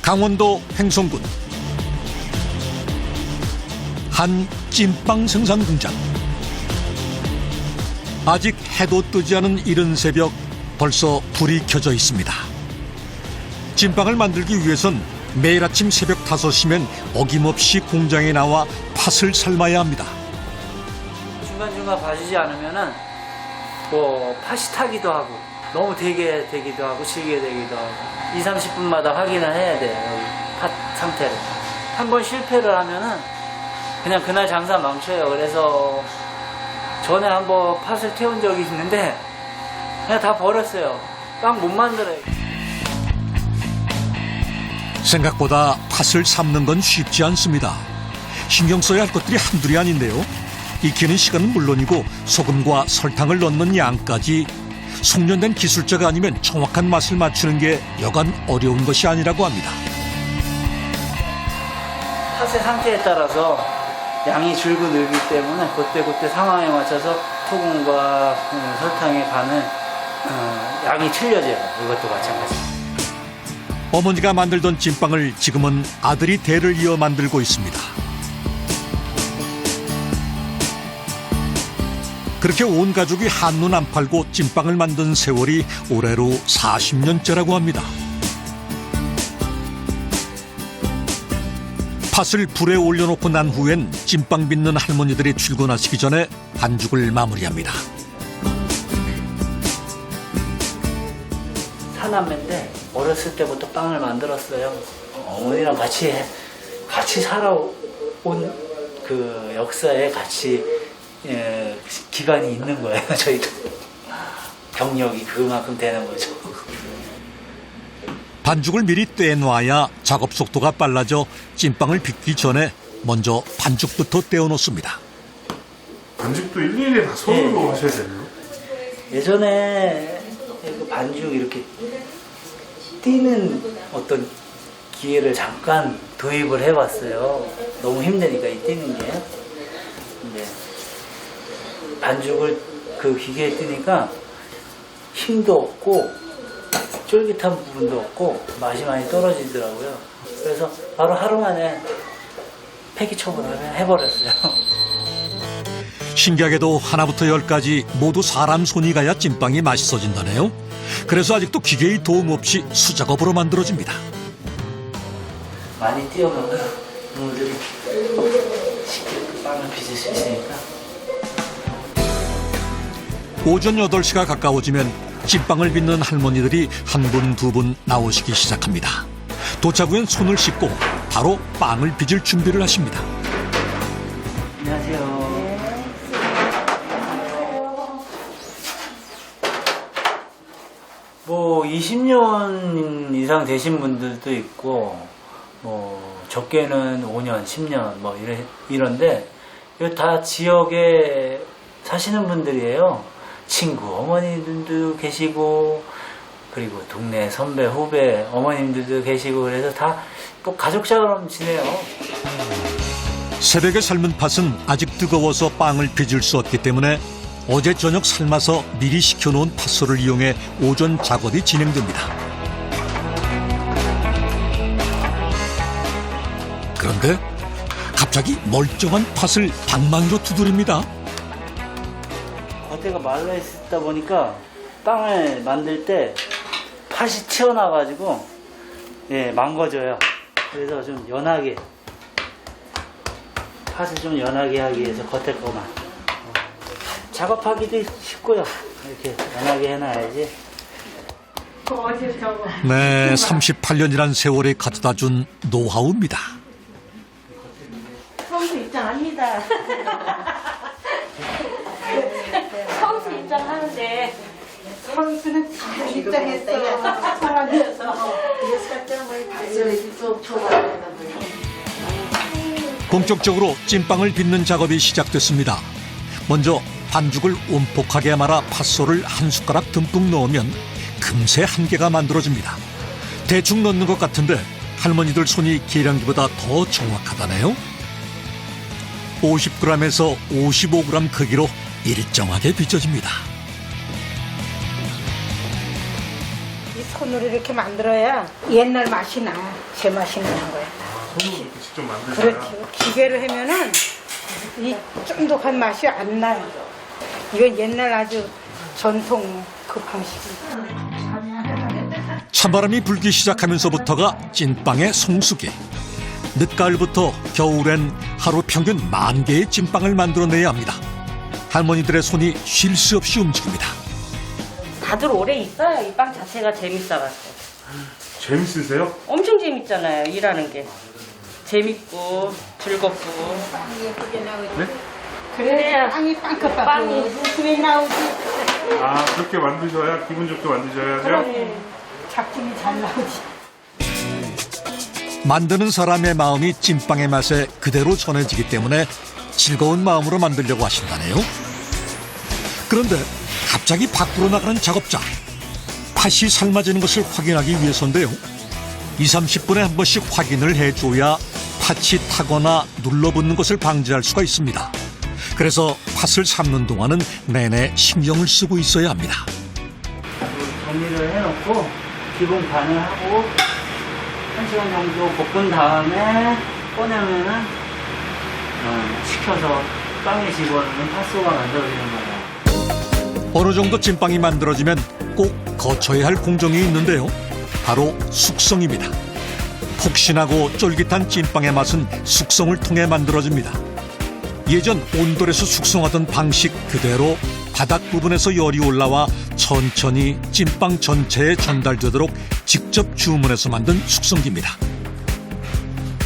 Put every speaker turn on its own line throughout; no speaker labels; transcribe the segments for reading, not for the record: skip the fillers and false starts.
강원도 횡성군 한 찐빵 생산 공장. 아직 해도 뜨지 않은 이른 새벽 벌써 불이 켜져 있습니다. 찐빵을 만들기 위해선 매일 아침 새벽 5시면 어김없이 공장에 나와 팥을 삶아야 합니다.
중간중간 봐주지 않으면은 뭐 팥이 타기도 하고 너무 되게 되기도 하고 질게 되기도 하고 2, 30분마다 확인을 해야 돼요. 여기 팥 상태를. 한 번 실패를 하면은 그냥 그날 장사 망쳐요. 그래서 전에 한번 팥을 태운 적이 있는데 그냥 다 버렸어요. 빵 못 만들어요.
생각보다 팥을 삶는 건 쉽지 않습니다. 신경 써야 할 것들이 한둘이 아닌데요. 익히는 시간은 물론이고 소금과 설탕을 넣는 양까지 숙련된 기술자가 아니면 정확한 맛을 맞추는 게 여간 어려운 것이 아니라고 합니다.
팥의 상태에 따라서 양이 줄고 늘기 때문에 그때 상황에 맞춰서 소금과 설탕에 가는 양이 틀려져요. 이것도 마찬가지입니다.
어머니가 만들던 찐빵을 지금은 아들이 대를 이어 만들고 있습니다. 그렇게 온 가족이 한눈 안 팔고 찐빵을 만든 세월이 올해로 40년째라고 합니다. 팥을 불에 올려놓고 난 후엔 찐빵 빚는 할머니들이 출근하시기 전에 반죽을 마무리합니다.
사남매인데 어렸을 때부터 빵을 만들었어요. 어머니랑 같이 살아온 그 역사에 같이 기반이 있는 거예요. 저희도 경력이 그만큼 되는 거죠.
반죽을 미리 떼놔야 작업 속도가 빨라져 찐빵을 빚기 전에 먼저 반죽부터 떼어놓습니다.
반죽도 일일이 다 손으로 하셔야 되나요?
예전에 그 반죽 이렇게 띄는 어떤 기회를 잠깐 도입을 해봤어요. 너무 힘드니까 이 띄는 게. 근데 반죽을 그 기계에 띄니까 힘도 없고 쫄깃한 부분도 없고 맛이 많이 떨어지더라고요. 그래서 바로 하루 만에 폐기 처분을 해버렸어요.
신기하게도 하나부터 10까지 모두 사람 손이 가야 찐빵이 맛있어진다네요. 그래서 아직도 기계의 도움 없이 수작업으로 만들어집니다.
많이 띄워놓으면 부모들이 쉽게 빵을 빚을 수 있으니까.
오전 8시가 가까워지면 찐빵을 빚는 할머니들이 한 분, 두 분 나오시기 시작합니다. 도착 후엔 손을 씻고 바로 빵을 빚을 준비를 하십니다.
안녕하세요. 뭐 20년 이상 되신 분들도 있고 뭐 적게는 5년, 10년 뭐 이런데 이거 다 지역에 사시는 분들이에요. 친구 어머니들도 계시고 그리고 동네 선배 후배 어머님들도 계시고 그래서 다 뭐 가족처럼 지내요.
새벽에 삶은 팥은 아직 뜨거워서 빵을 빚을 수 없기 때문에 어제 저녁 삶아서 미리 식혀놓은 팥소를 이용해 오전 작업이 진행됩니다. 그런데 갑자기 멀쩡한 팥을 방망이로 두드립니다.
겉에가 말라 있다 보니까 빵을 만들 때 팥이 튀어나와가지고 망가져요. 그래서 좀 연하게 팥을 좀 연하게 하기 위해서 겉에 거만 작업하기도 쉽고요. 이렇게 연하게 해놔야지.
네, 38년이란 세월이 가져다 준 노하우입니다.
성수 입장합니다. 성수 입장하는데 성수는 잘 입장했어요. 사람이어서
본격적으로 찐빵을 빚는 작업이 시작됐습니다. 먼저 반죽을 온폭하게 말아 팥소를 한 숟가락 듬뿍 넣으면 금세 한 개가 만들어집니다. 대충 넣는 것 같은데 할머니들 손이 계량기보다 더 정확하다네요. 50g에서 55g 크기로 일정하게 빚어집니다.
손으로 이렇게 만들어야 옛날 맛이 나. 제 맛이 나는 거야.
손으로 이렇게 직접 만드셔야.
그렇죠. 기계로 하면은 이 쫀득한 맛이 안 나요. 이건 옛날 아주 전통 그 방식이에요.
찬바람이 불기 시작하면서부터가 찐빵의 성수기. 늦가을부터 겨울엔 하루 평균 10,000개의 찐빵을 만들어내야 합니다. 할머니들의 손이 쉴 새 없이 움직입니다.
다들 오래 있어요. 이 빵 자체가 재밌어가지고.
재밌으세요?
엄청 재밌잖아요. 일하는 게. 재밌고 즐겁고.
네?
그래야 빵이 빵긋빵. 빵이 웃음이 나오지.
아, 그렇게 만드셔야 기분 좋게 만드셔야죠?
작품이 잘 나오지.
만드는 사람의 마음이 찐빵의 맛에 그대로 전해지기 때문에 즐거운 마음으로 만들려고 하신다네요. 그런데 갑자기 밖으로 나가는 작업자. 팥이 삶아지는 것을 확인하기 위해서인데요. 20-30분에 한 번씩 확인을 해줘야 팥이 타거나 눌러붙는 것을 방지할 수가 있습니다. 그래서 팥을 삶는 동안은 내내 신경을 쓰고 있어야 합니다.
정리를 해놓고 기본 간을 하고 1시간 정도 볶은 다음에 꺼내면은 식혀서 빵에 집어넣는 팥소가 만들어지는 거예요.
어느 정도 찐빵이 만들어지면 꼭 거쳐야 할 공정이 있는데요. 바로 숙성입니다. 폭신하고 쫄깃한 찐빵의 맛은 숙성을 통해 만들어집니다. 예전 온돌에서 숙성하던 방식 그대로 바닥 부분에서 열이 올라와 천천히 찐빵 전체에 전달되도록 직접 주문해서 만든 숙성기입니다.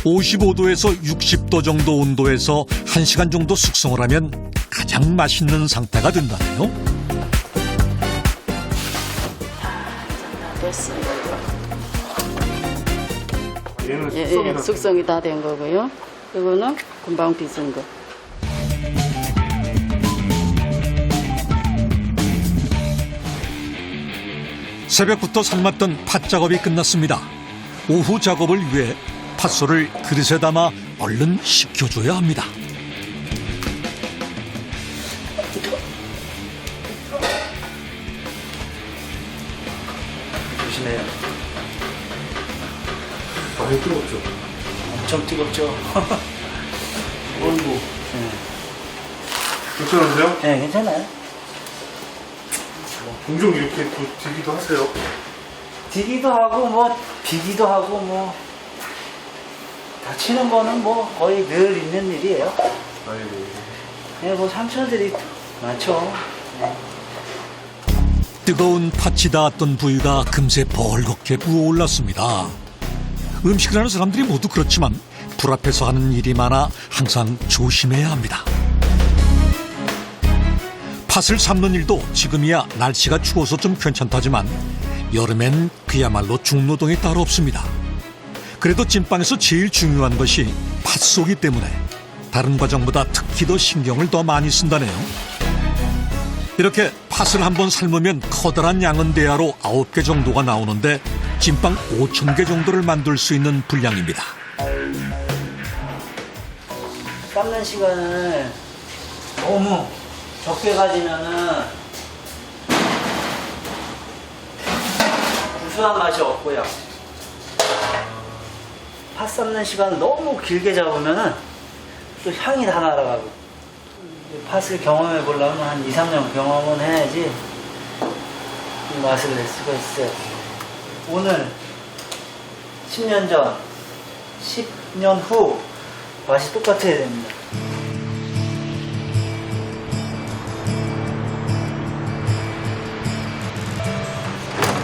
55도에서 60도 정도 온도에서 1시간 정도 숙성을 하면 가장 맛있는 상태가 된다네요.
됐어요.
얘는
예,
숙성이
예,
다
숙성이 다 된 거고요. 이거는 금방 빚은 거.
새벽부터 삶았던 팥 작업이 끝났습니다. 오후 작업을 위해 팥소를 그릇에 담아 얼른 식혀줘야 합니다.
조심해요.
많이 뜨겁죠?
엄청 뜨겁죠?
어이구. 괜찮으세요?
네, 괜찮아요.
종종 이렇게 또 드기도 하세요?
디기도 하고 뭐 비기도 하고 뭐 다치는 거는 뭐 거의 늘 있는 일이에요.
아이고.
네, 뭐 상처들이 많죠.
뜨거운 팥이 닿았던 부위가 금세 벌겋게 부어올랐습니다. 음식을 하는 사람들이 모두 그렇지만 불 앞에서 하는 일이 많아 항상 조심해야 합니다. 팥을 삶는 일도 지금이야 날씨가 추워서 좀 괜찮다지만 여름엔 그야말로 중노동이 따로 없습니다. 그래도 찐빵에서 제일 중요한 것이 팥소기 때문에 다른 과정보다 특히 더 신경을 더 많이 쓴다네요. 이렇게 팥을 한번 삶으면 커다란 양은 대야로 9개 정도가 나오는데 찐빵 5,000개 정도를 만들 수 있는 분량입니다.
삶는 시간을 너무 적게 가지면은 구수한 맛이 없고요. 팥 삶는 시간을 너무 길게 잡으면은 또 향이 다 날아가고. 팥을 경험해 보려면 한 2-3년 경험은 해야지 이 맛을 낼 수가 있어요. 오늘 10년 전, 10년 후 맛이 똑같아야 됩니다.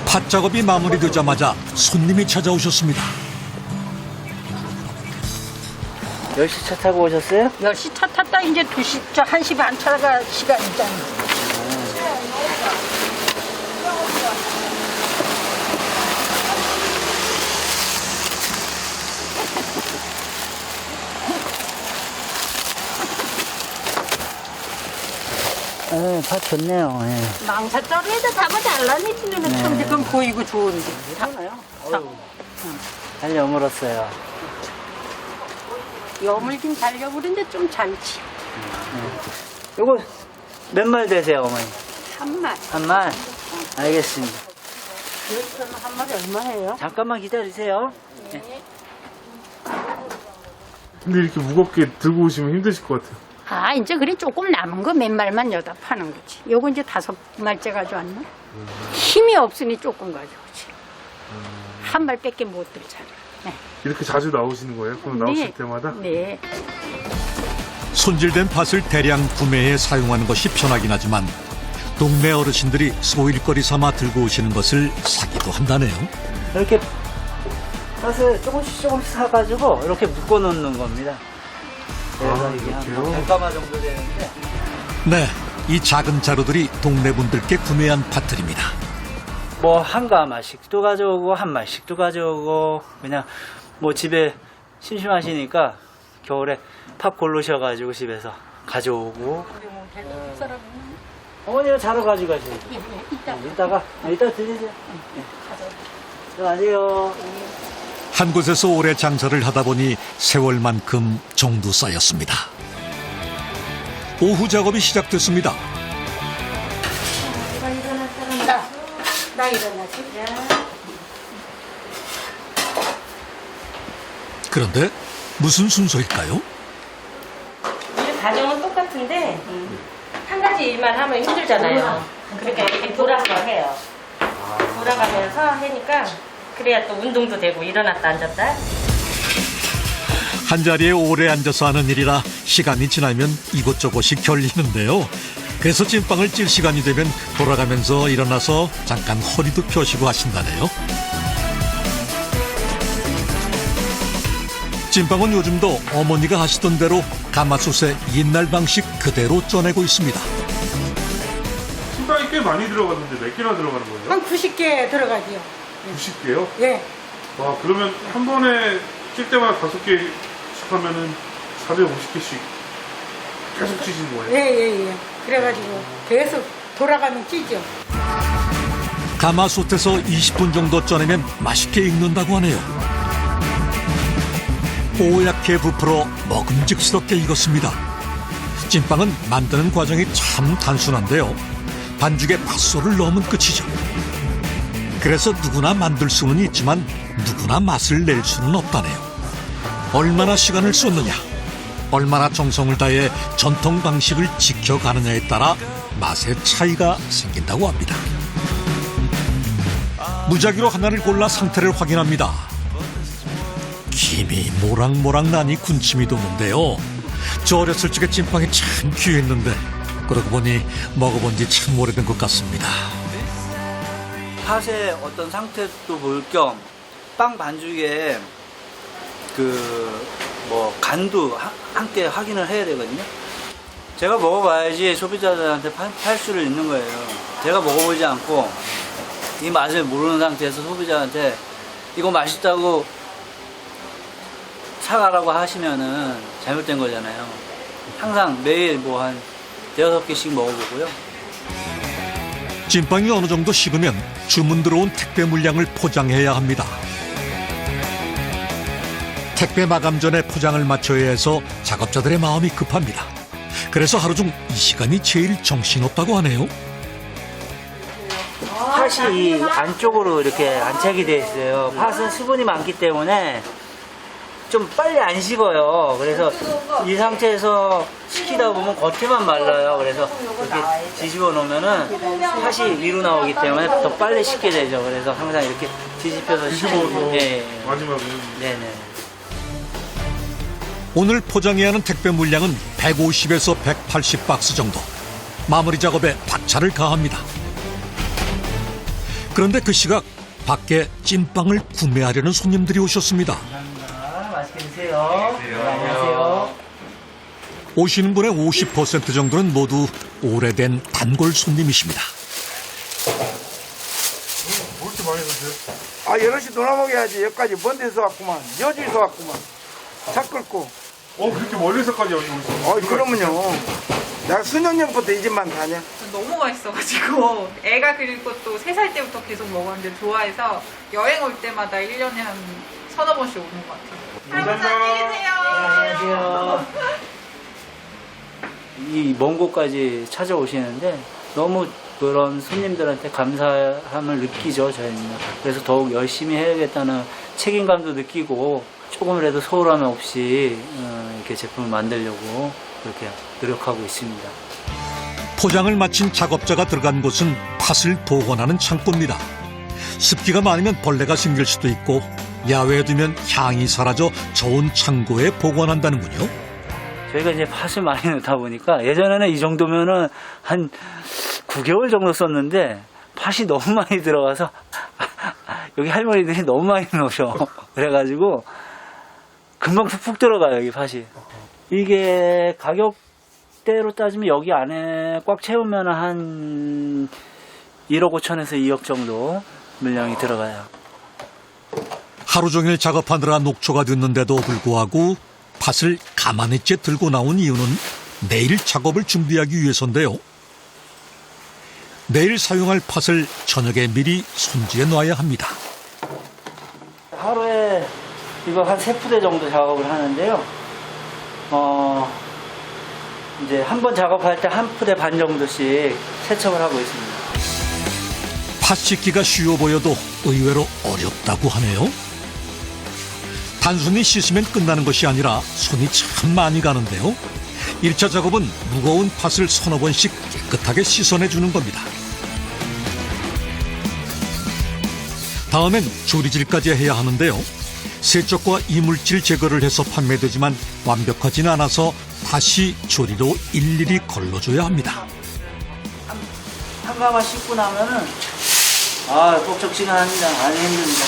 팥 작업이 마무리되자마자 손님이 찾아오셨습니다.
10시 차 타고 오셨어요?
10시 차 탔다 이제 2시, 1시 반 차가 시간이잖아.
네, 팥 좋네요. 예.
망사자루에다 담아 잘라내지는 참 지금 보이고 좋은데. 담아요.
잘 여물었어요.
여물긴 잘 여물인데 좀 잘지.
요거 몇 말 되세요, 어머니?
한 말.
한 말? 알겠습니다.
한 마리 얼마 해요?
잠깐만 기다리세요.
근데 이렇게 무겁게 들고 오시면 힘드실 것 같아요.
아, 이제 그래 조금 남은 거 몇 말만 여다 파는 거지. 요거 이제 5말째 가져왔나? 힘이 없으니 조금 가져오지. 한 발밖에 못 들잖아. 네.
이렇게 자주 나오시는 거예요? 그럼 나오실 때마다?
네.
손질된 팥을 대량 구매해 사용하는 것이 편하긴 하지만 동네 어르신들이 소일거리 삼아 들고 오시는 것을 사기도 한다네요.
이렇게 팥을 조금씩 사가지고 이렇게 묶어 놓는 겁니다. 그래서
아,
이게 한
이렇게요?
100가마 정도 되는데
네, 이 작은 자루들이 동네 분들께 구매한 팥들입니다.
뭐 한 가마씩도 가져오고 한 말씩도 가져오고 그냥 뭐 집에 심심하시니까 겨울에 팥 고르셔가지고 집에서 가져오고. 어머니가 자러 가져가세요. 이따가 드리세요. 들어가세요.
한 곳에서 오래 장사를 하다 보니 세월만큼 정도 쌓였습니다. 오후 작업이 시작됐습니다.
나 일어나지.
그런데 무슨 순서일까요?
일 과정은 똑같은데 한 가지 일만 하면 힘들잖아요. 그러니까 이렇게 돌아서 해요. 돌아가면서 하니까 그래야 또 운동도 되고 일어났다 앉았다.
한자리에 오래 앉아서 하는 일이라 시간이 지나면 이곳저곳이 결리는데요. 그래서 찐빵을 찔 시간이 되면 돌아가면서 일어나서 잠깐 허리도 펴시고 하신다네요. 찐빵은 요즘도 어머니가 하시던 대로 가마솥에 옛날 방식 그대로 쪄내고 있습니다.
신발이 꽤 많이 들어가는데 몇 개나 들어가는 거예요?
한 90개 들어가지요.
90개요?
예.
와, 그러면 한 번에 찔 때마다 5개씩 하면은 450개씩 계속 찌시는 거예요?
예. 그래가지고 계속 돌아가면 찌죠.
가마솥에서 20분 정도 쪄내면 맛있게 익는다고 하네요. 뽀얗게 부풀어 먹음직스럽게 익었습니다. 찐빵은 만드는 과정이 참 단순한데요. 반죽에 팥소를 넣으면 끝이죠. 그래서 누구나 만들 수는 있지만 누구나 맛을 낼 수는 없다네요. 얼마나 시간을 쏟느냐, 얼마나 정성을 다해 전통 방식을 지켜가느냐에 따라 맛의 차이가 생긴다고 합니다. 무작위로 하나를 골라 상태를 확인합니다. 김이 모락모락 나니 군침이 도는데요. 저 어렸을 적에 찐빵이 참 귀했는데 그러고 보니 먹어본 지 참 오래된 것 같습니다.
팥의 어떤 상태도 볼 겸 빵 반죽에 간도 함께 확인을 해야 되거든요. 제가 먹어봐야지 소비자들한테 팔 수를 있는 거예요. 제가 먹어보지 않고 이 맛을 모르는 상태에서 소비자한테 이거 맛있다고 사가라고 하시면은 잘못된 거잖아요. 항상 매일 뭐 한 5개씩 먹어보고요.
찐빵이 어느 정도 식으면 주문 들어온 택배 물량을 포장해야 합니다. 택배 마감 전에 포장을 마쳐야 해서 작업자들의 마음이 급합니다. 그래서 하루 중 이 시간이 제일 정신없다고 하네요.
팥이 안쪽으로 이렇게 안착이 돼 있어요. 팥은 수분이 많기 때문에 좀 빨리 안 식어요. 그래서 이 상태에서 식히다 보면 겉에만 말라요. 그래서 이렇게 뒤집어 놓으면은 팥이 위로 나오기 때문에 더 빨리 식게 되죠. 그래서 항상 이렇게 뒤집혀서
뒤집어서
예.
마지막에
네네.
오늘 포장해야 하는 택배 물량은 150에서 180박스 정도. 마무리 작업에 박차를 가합니다. 그런데 그 시각 밖에 찐빵을 구매하려는 손님들이 오셨습니다.
맛있게 드세요. 안녕하세요.
오시는 분의 50% 정도는 모두 오래된 단골 손님이십니다.
뭐 이렇게 많이 드세요?
아, 여럿이 놀아먹여야지. 여기까지 먼 데서 왔구만. 여주에서 왔구만. 차 끌고.
그렇게 멀리서까지 여기 오셨어요?
그러면요. 내가 수년 전부터 이 집만 다녀.
너무 맛있어가지고 애가 그리고 또 3살 때부터 계속 먹었는데 좋아해서 여행 올 때마다 1년에 한 서너 번씩 오는 것 같아요. 할아버지 안녕히 계세요.
안녕하세요. 이 먼 곳까지 찾아오시는데 너무 그런 손님들한테 감사함을 느끼죠, 저희는. 그래서 더욱 열심히 해야겠다는 책임감도 느끼고 조금이라도 소홀함 없이 이렇게 제품을 만들려고 그렇게 노력하고 있습니다.
포장을 마친 작업자가 들어간 곳은 팥을 보관하는 창고입니다. 습기가 많으면 벌레가 생길 수도 있고 야외에 두면 향이 사라져 좋은 창고에 보관한다는군요.
저희가 이제 팥을 많이 넣다 보니까 예전에는 이 정도면은 한 9개월 정도 썼는데 팥이 너무 많이 들어가서 여기 할머니들이 너무 많이 넣으셔. 그래가지고 금방 푹푹 들어가요, 여기 팥이. 이게 가격대로 따지면 여기 안에 꽉 채우면 한 1억 5천에서 2억 정도 물량이 들어가요.
하루 종일 작업하느라 녹초가 됐는데도 불구하고 팥을 가만히째 들고 나온 이유는 내일 작업을 준비하기 위해서인데요. 내일 사용할 팥을 저녁에 미리 손질해 놔야 합니다.
하루에 이거 한 3푸대 정도 작업을 하는데요. 이제 한 번 작업할 때 한 푸대 반 정도씩 세척을 하고 있습니다.
팥 씻기가 쉬워 보여도 의외로 어렵다고 하네요. 단순히 씻으면 끝나는 것이 아니라 손이 참 많이 가는데요. 1차 작업은 무거운 팥을 서너 번씩 깨끗하게 씻어내주는 겁니다. 다음엔 조리질까지 해야 하는데요. 세척과 이물질 제거를 해서 판매되지만 완벽하진 않아서 다시 조리로 일일이 걸러줘야 합니다.
한 가마 씻고 나면은 뻑적지근합니다. 많이 힘듭니다.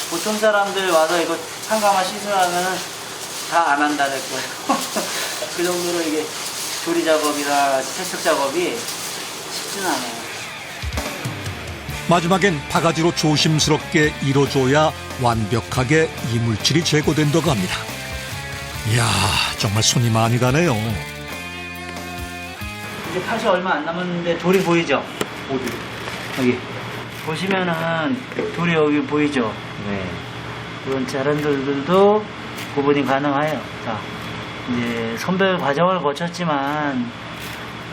보통 사람들 와서 이거 한 가마 씻으라면은 다 안 한다 될 거예요. 그 정도로 이게 조리 작업이나 세척 작업이 쉽지는 않아요.
마지막엔 바가지로 조심스럽게 밀어줘야 완벽하게 이물질이 제거된다고 합니다. 이야, 정말 손이 많이 가네요.
이제 팥이 얼마 안 남았는데 돌이 보이죠? 어디? 여기. 보시면은 돌이 여기 보이죠? 네. 이런 자른 돌들도 구분이 가능해요. 자, 이제 선별 과정을 거쳤지만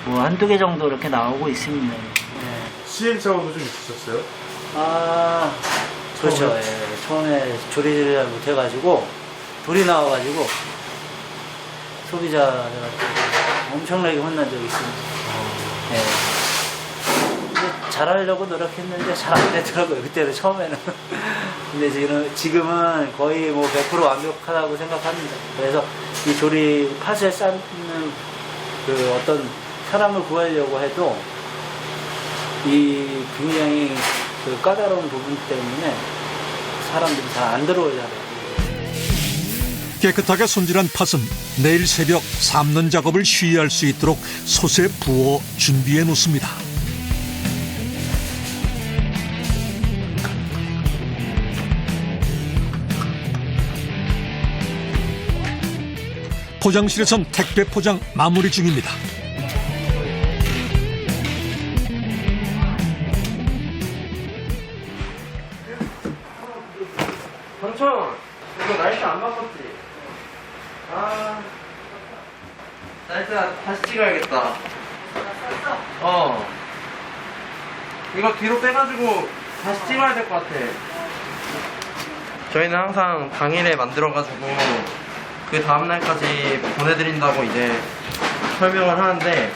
뭐 한두 개 정도 이렇게 나오고 있습니다. 네.
시행착오도 좀 있으셨어요?
그렇죠. 처음에 조리를 잘 못해가지고 돌이 나와가지고 소비자들한테 엄청나게 혼난 적이 있습니다. 네. 잘하려고 노력했는데 잘 안 되더라고요. 그때는 처음에는. 근데 지금은 거의 뭐 100% 완벽하다고 생각합니다. 그래서 이 조리 팥을 쌓는 그 어떤 사람을 구하려고 해도 이 굉장히 그 까다로운 부분 때문에 사람들이 잘 안 들어오잖아요.
깨끗하게 손질한 팥은 내일 새벽 삶는 작업을 쉬이 할 수 있도록 솥에 부어 준비해 놓습니다. 포장실에선 택배 포장 마무리 중입니다.
삼촌, 이거 날씨 안 바꿨지? 날씨 다시 찍어야겠다. 이거 뒤로 빼가지고 다시 찍어야 될 것 같아. 저희는 항상 당일에 만들어가지고 그 다음날까지 보내드린다고 이제 설명을 하는데,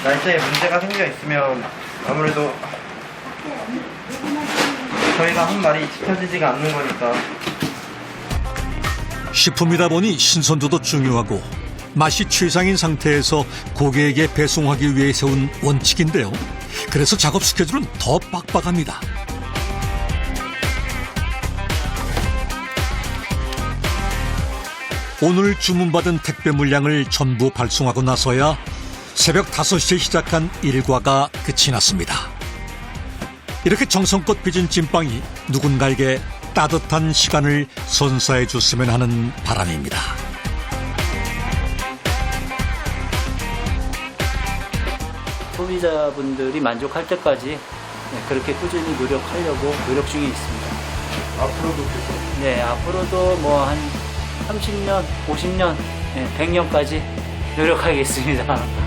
날짜에 문제가 생겨 있으면 아무래도 저희가 한 말이 지켜지지가 않는 거니까.
식품이다 보니 신선도도 중요하고 맛이 최상인 상태에서 고객에게 배송하기 위해 세운 원칙인데요. 그래서 작업 스케줄은 더 빡빡합니다. 오늘 주문받은 택배 물량을 전부 발송하고 나서야 새벽 5시에 시작한 일과가 끝이 났습니다. 이렇게 정성껏 빚은 찐빵이 누군가에게 따뜻한 시간을 선사해 줬으면 하는 바람입니다.
소비자분들이 만족할 때까지 그렇게 꾸준히 노력하려고 노력 중에 있습니다.
앞으로도 계속?
네, 앞으로도 뭐 한 30년, 50년, 100년까지 노력하겠습니다.